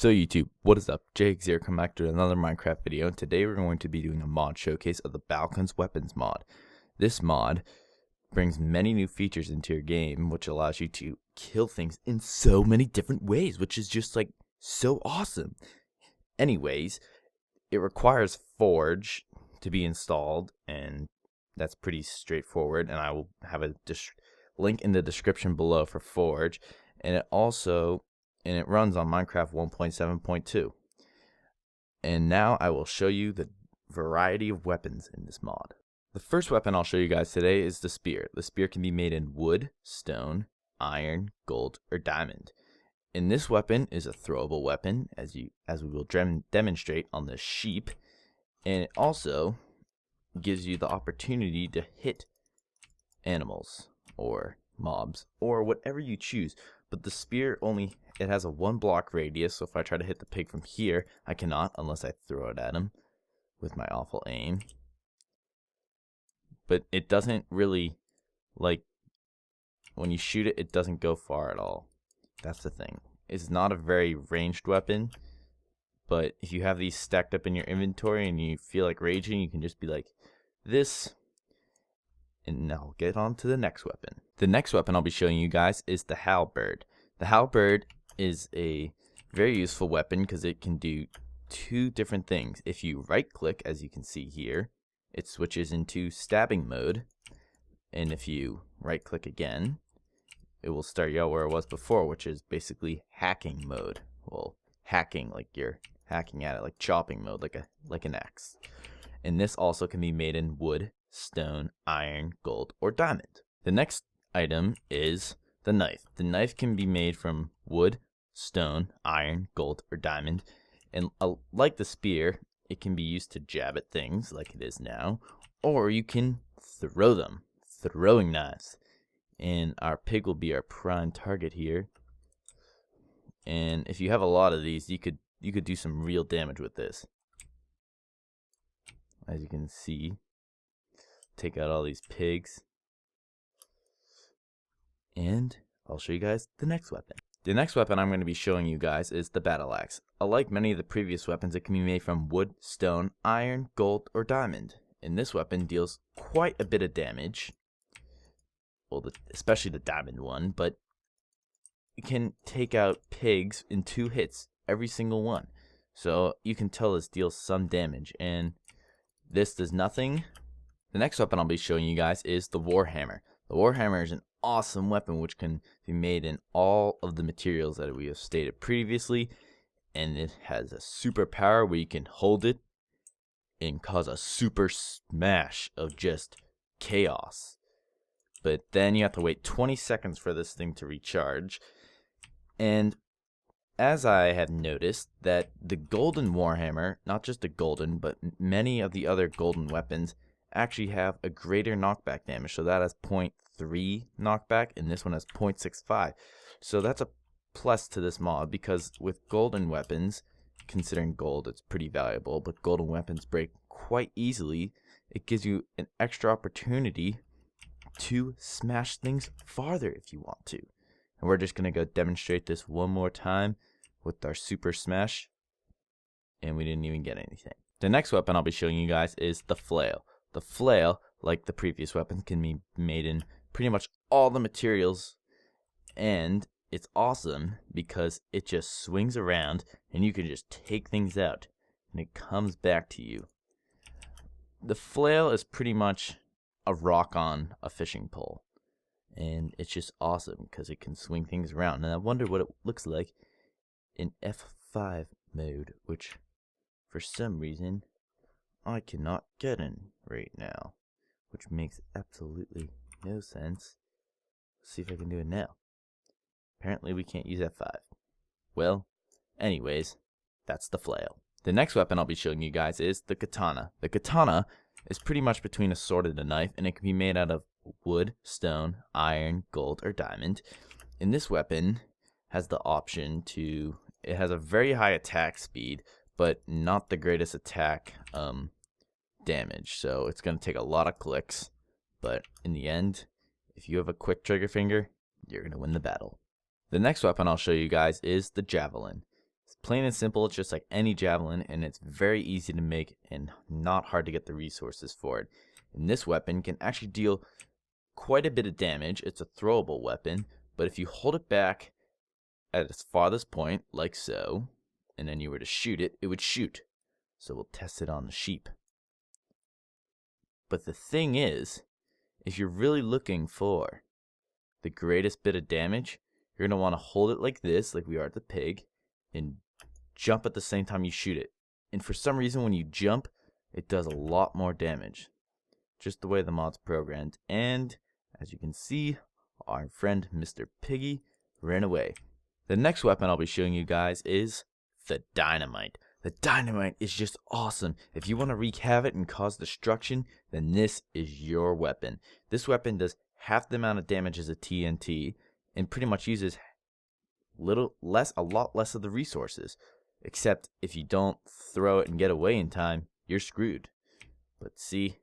So YouTube, what is up? Jake here, come back to another Minecraft video, and today we're going to be doing a mod showcase of the Balkons Weapons Mod. This mod brings many new features into your game, which allows you to kill things in so many different ways, which is just like so awesome. Anyways, it requires Forge to be installed, and that's pretty straightforward, and I will have a link in the description below for Forge, and it runs on Minecraft 1.7.2. And now I will show you the variety of weapons in this mod. The first weapon I'll show you guys today is the spear. The spear can be made in wood, stone, iron, gold, or diamond. And this weapon is a throwable weapon, as we will demonstrate on the sheep. And it also gives you the opportunity to hit animals or mobs or whatever you choose. But the spear it has a 1 block radius, so if I try to hit the pig from here, I cannot unless I throw it at him with my awful aim. But it doesn't really, like, when you shoot it, it doesn't go far at all. That's the thing. It's not a very ranged weapon, but if you have these stacked up in your inventory and you feel like raging, you can just be like, this. And now we'll get on to the next weapon. The next weapon I'll be showing you guys is the Halberd. The Halberd is a very useful weapon because it can do 2 different things. If you right click, as you can see here, it switches into stabbing mode. And if you right click again, it will start you out where it was before, which is basically hacking mode. Well, hacking like you're hacking at it, like chopping mode, like an axe. And this also can be made in wood, stone, iron, gold, or diamond. The next item is the knife. The knife can be made from wood, stone, iron, gold, or diamond. And like the spear, it can be used to jab at things like it is now, or you can throw them. Throwing knives. And our pig will be our prime target here. And if you have a lot of these, you could do some real damage with this. As you can see, take out all these pigs. And I'll show you guys the next weapon. The next weapon I'm going to be showing you guys is the battle axe. Unlike many of the previous weapons, it can be made from wood, stone, iron, gold, or diamond. And this weapon deals quite a bit of damage. Well, especially the diamond one, but it can take out pigs in 2 hits, every single one. So you can tell this deals some damage, and this does nothing. The next weapon I'll be showing you guys is the Warhammer. The Warhammer is an awesome weapon which can be made in all of the materials that we have stated previously, and it has a super power where you can hold it and cause a super smash of just chaos. But then you have to wait 20 seconds for this thing to recharge. And as I have noticed that the golden Warhammer, not just the golden, but many of the other golden weapons actually have a greater knockback damage. So that has 0.3 knockback, and this one has 0.65. So that's a plus to this mod, because with golden weapons, considering gold, it's pretty valuable, but golden weapons break quite easily. It gives you an extra opportunity to smash things farther if you want to. And we're just going to go demonstrate this one more time with our super smash, and we didn't even get anything. The next weapon I'll be showing you guys is the Flail. The Flail, like the previous weapons, can be made in pretty much all the materials, and it's awesome because it just swings around and you can just take things out and it comes back to you. The Flail is pretty much a rock on a fishing pole, and it's just awesome because it can swing things around. And I wonder what it looks like in F5 mode, which for some reason I cannot get in right now, which makes absolutely no sense. Let's see if I can do it now. Apparently we can't use F5. Well, anyways, that's the Flail. The next weapon I'll be showing you guys is the Katana. The Katana is pretty much between a sword and a knife, and it can be made out of wood, stone, iron, gold, or diamond. And this weapon has the option to, it has a very high attack speed, but not the greatest attack damage. So it's going to take a lot of clicks, but in the end, if you have a quick trigger finger, you're going to win the battle. The next weapon I'll show you guys is the Javelin. It's plain and simple. It's just like any javelin, and it's very easy to make and not hard to get the resources for it. And this weapon can actually deal quite a bit of damage. It's a throwable weapon, but if you hold it back at its farthest point, like so, and then you were to shoot it, it would shoot. So we'll test it on the sheep. But the thing is, if you're really looking for the greatest bit of damage, you're going to want to hold it like this, like we are at the pig, and jump at the same time you shoot it. And for some reason, when you jump, it does a lot more damage. Just the way the mod's programmed. And as you can see, our friend Mr. Piggy ran away. The next weapon I'll be showing you guys is the dynamite. The dynamite is just awesome. If you want to wreak havoc and cause destruction, then this is your weapon. This weapon does half the amount of damage as a TNT and pretty much uses a lot less of the resources. Except if you don't throw it and get away in time, you're screwed. But see,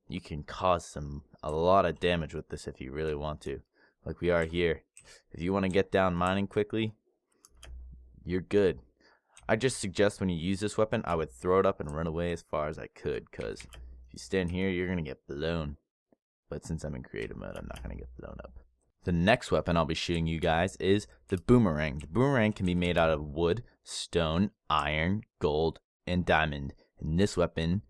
you can cause a lot of damage with this if you really want to, like we are here. If you want to get down mining quickly, you're good. I just suggest when you use this weapon, I would throw it up and run away as far as I could, because if you stand here, you're going to get blown. But since I'm in creative mode, I'm not going to get blown up. The next weapon I'll be showing you guys is the Boomerang. The Boomerang can be made out of wood, stone, iron, gold, and diamond. And this weapon,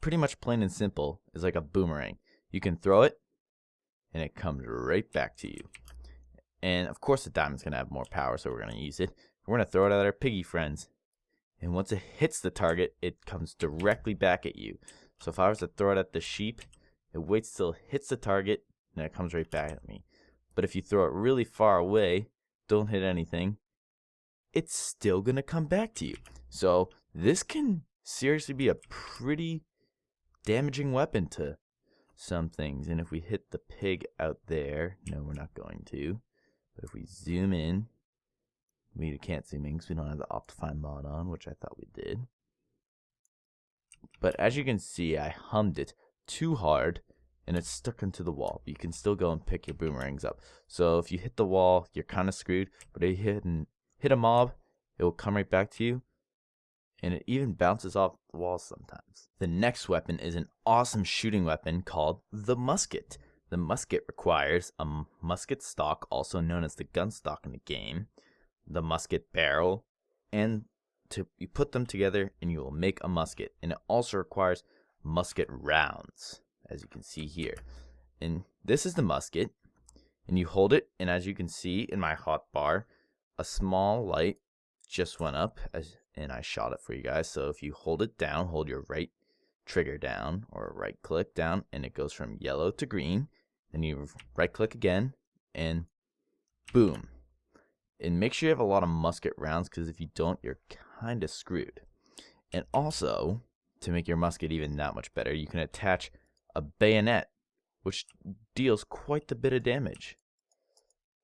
pretty much plain and simple, is like a boomerang. You can throw it, and it comes right back to you. And of course the diamond's going to have more power, so we're going to use it. We're going to throw it at our piggy friends. And once it hits the target, it comes directly back at you. So if I was to throw it at the sheep, it waits till it hits the target, and it comes right back at me. But if you throw it really far away, don't hit anything, it's still going to come back to you. So this can seriously be a pretty damaging weapon to some things. And if we hit the pig out there, no, we're not going to. But if we zoom in, we can't zoom in because we don't have the Optifine mod on, which I thought we did. But as you can see, I hummed it too hard, and it's stuck into the wall. You can still go and pick your boomerangs up. So if you hit the wall, you're kind of screwed. But if you hit a mob, it will come right back to you. And it even bounces off the walls sometimes. The next weapon is an awesome shooting weapon called the Musket. The Musket requires a musket stock, also known as the gun stock in the game, the musket barrel, and you put them together and you will make a musket. And it also requires musket rounds, as you can see here. And this is the musket, and you hold it, and as you can see in my hotbar, a small light just went up, and I shot it for you guys. So if you hold it down, hold your right trigger down or right click down, and it goes from yellow to green. Then you right click again, and boom. And make sure you have a lot of musket rounds, because if you don't, you're kind of screwed. And also, to make your musket even that much better, you can attach a bayonet, which deals quite a bit of damage.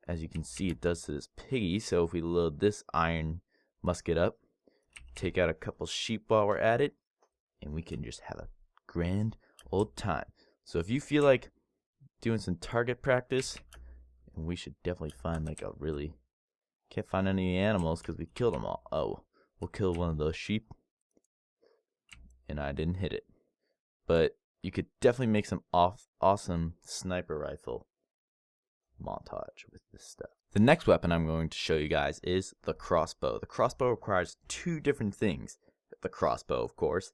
As you can see, it does to this piggy. So if we load this iron musket up, take out a couple sheep while we're at it, and we can just have a grand old time. So if you feel like doing some target practice, and we should definitely find like a really, can't find any animals because we killed them all. Oh, we'll kill one of those sheep, and I didn't hit it. But you could definitely make some awesome sniper rifle montage with this stuff. The next weapon I'm going to show you guys is the crossbow. The crossbow requires two different things. The crossbow, of course,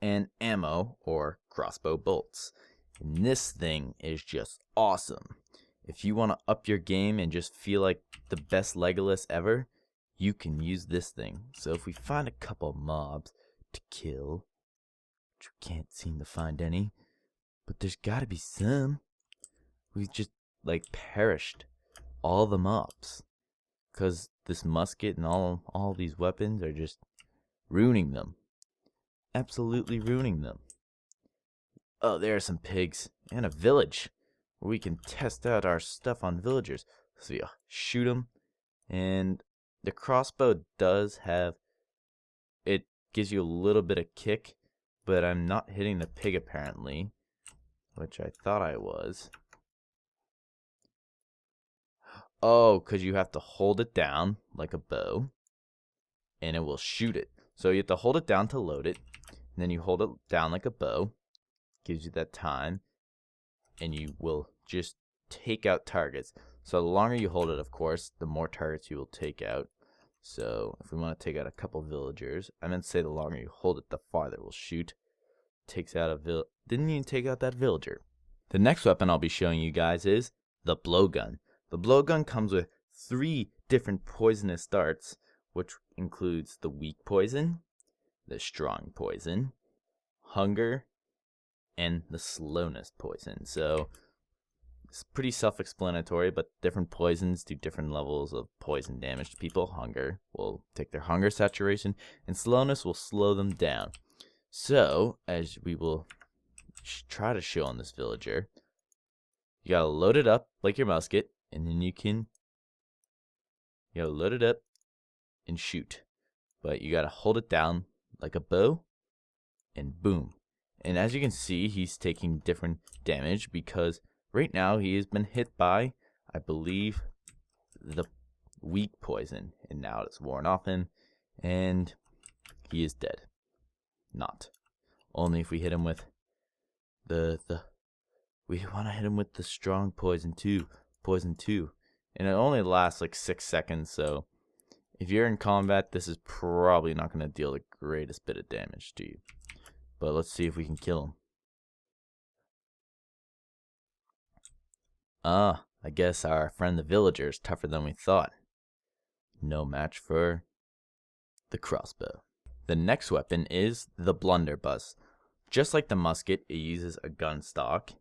and ammo or crossbow bolts. And this thing is just awesome. If you want to up your game and just feel like the best Legolas ever, you can use this thing. So if we find a couple mobs to kill, which we can't seem to find any, but there's gotta be some. We've just like perished all the mobs because this musket and all these weapons are just ruining them. Absolutely ruining them. Oh, there are some pigs and a village where we can test out our stuff on villagers. So yeah, shoot them. And the crossbow does have, it gives you a little bit of kick, but I'm not hitting the pig apparently, which I thought I was. Oh, because you have to hold it down like a bow, and it will shoot it. So you have to hold it down to load it, and then you hold it down like a bow. Gives you that time, and you will just take out targets. So the longer you hold it, of course, the more targets you will take out. So if we want to take out a couple villagers, I meant to say the longer you hold it, the farther it will shoot. Takes out a didn't even take out that villager. The next weapon I'll be showing you guys is the blowgun. The blowgun comes with 3 different poisonous darts, which includes the weak poison, the strong poison, hunger, and the slowness poison. So it's pretty self-explanatory, but different poisons do different levels of poison damage to people. Hunger will take their hunger saturation, and slowness will slow them down. So, as we will try to show on this villager, you gotta load it up like your musket, and then you gotta load it up and shoot. But you gotta hold it down like a bow, and boom. And as you can see, he's taking different damage because right now he has been hit by, I believe, the weak poison, and now it's worn off him, and he is dead. Not. Only if we hit him with we want to hit him with the strong poison too. And it only lasts like 6 seconds, so if you're in combat, this is probably not going to deal the greatest bit of damage to you. But let's see if we can kill him. I guess our friend the villager is tougher than we thought. No match for the crossbow. The next weapon is the blunderbuss. Just like the musket, it uses a gun stock,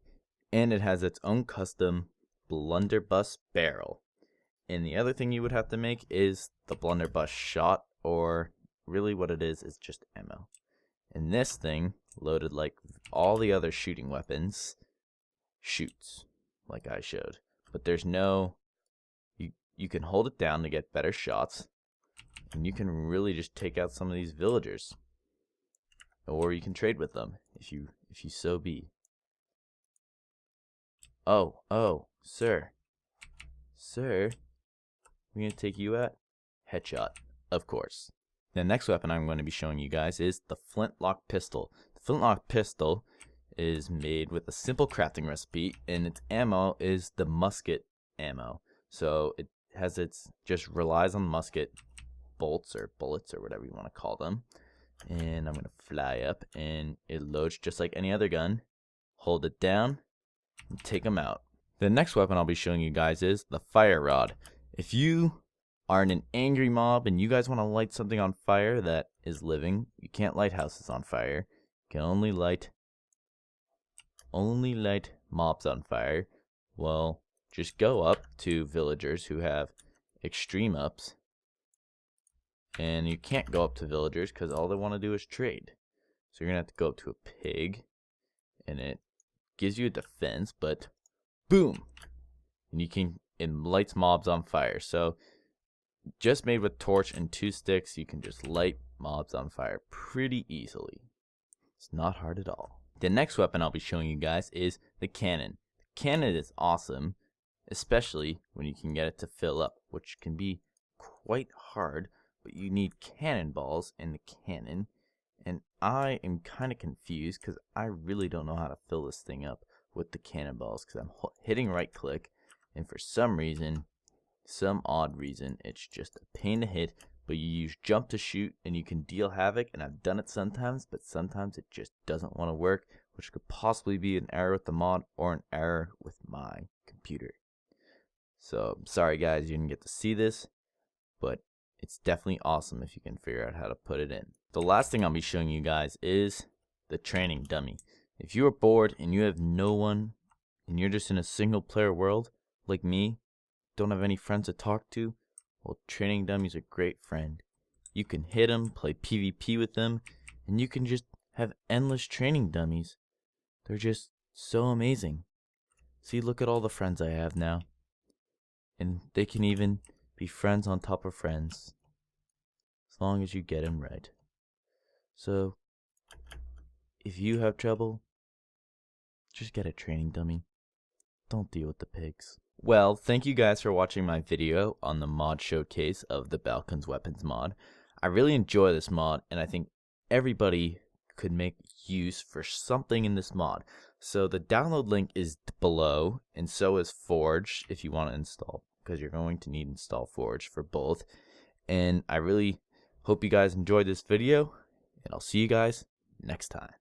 and it has its own custom blunderbuss barrel. And the other thing you would have to make is the blunderbuss shot, or really what it is just ammo. And this thing, loaded like all the other shooting weapons, shoots like I showed. But there's no, you can hold it down to get better shots, and you can really just take out some of these villagers. Or you can trade with them if you so be. Oh, sir, we're gonna take you out. Headshot, of course. The next weapon I'm going to be showing you guys is the flintlock pistol. The flintlock pistol is made with a simple crafting recipe, and its ammo is the musket ammo. So it has just relies on musket bolts or bullets or whatever you want to call them. And I'm going to fly up, and it loads just like any other gun. Hold it down and take them out. The next weapon I'll be showing you guys is the fire rod. If you are in an angry mob and you guys want to light something on fire that is living, you can't light houses on fire. You can only light mobs on fire. Well, just go up to villagers who have extreme ups. And you can't go up to villagers because all they want to do is trade. So you're going to have to go up to a pig, and it gives you a defense, but boom! And it lights mobs on fire. So just made with torch and 2 sticks, you can just light mobs on fire pretty easily. It's not hard at all. The next weapon I'll be showing you guys is the cannon. The cannon is awesome, especially when you can get it to fill up, which can be quite hard. But you need cannonballs in the cannon, and I am kind of confused because I really don't know how to fill this thing up with the cannonballs because I'm hitting right click, and for some odd reason, it's just a pain to hit. But you use jump to shoot, and you can deal havoc, and I've done it sometimes, but sometimes it just doesn't want to work, which could possibly be an error with the mod or an error with my computer. So sorry guys, you didn't get to see this, but it's definitely awesome if you can figure out how to put it in. The last thing I'll be showing you guys is the training dummy. If you are bored and you have no one, and you're just in a single player world, like me, don't have any friends to talk to, well, training dummies are a great friend. You can hit them, play PvP with them, and you can just have endless training dummies. They're just so amazing. See, look at all the friends I have now. And they can even be friends on top of friends, as long as you get them right. So, if you have trouble, just get a training dummy. Don't deal with the pigs. Well, thank you guys for watching my video on the mod showcase of the Balkons Weapons mod. I really enjoy this mod, and I think everybody could make use for something in this mod. So the download link is below, and so is Forge if you want to install, because you're going to need to install Forge for both. And I really hope you guys enjoyed this video, and I'll see you guys next time.